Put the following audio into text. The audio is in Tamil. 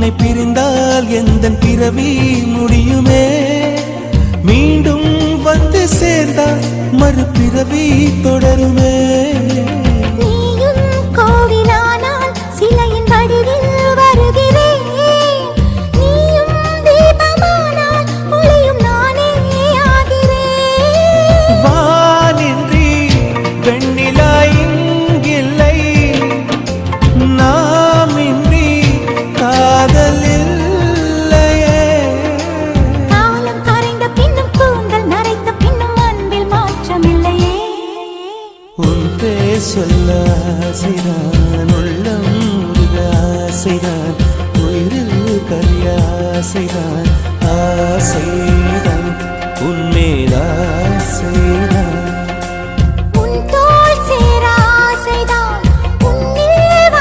உன்னை பிரிந்தால் எந்தன் பிறவி முடியுமே மீண்டும் வந்து சேர்ந்தால் மறுபிறவி தொடருமே நீயும் கோவிலானால் சிலையின் வடிவில் வருகிறேன் நீயும் தீபமானால் ஒளியும் நானே ஆகிறேன் வானின்றி வெண்ணிலா இங்கில்லை நாமின்றி காதல் இல்லையே காலம் கரைந்த பின்னும் கூந்தல் நரைத்த பின்னும் அன்பில் மாற்றமில்லையே உன் பேர் சொல்ல ஆசைதான் உள்ளம் உருக ஆசைதான் உயிரில் கரிய ஆசைதான் ஆசை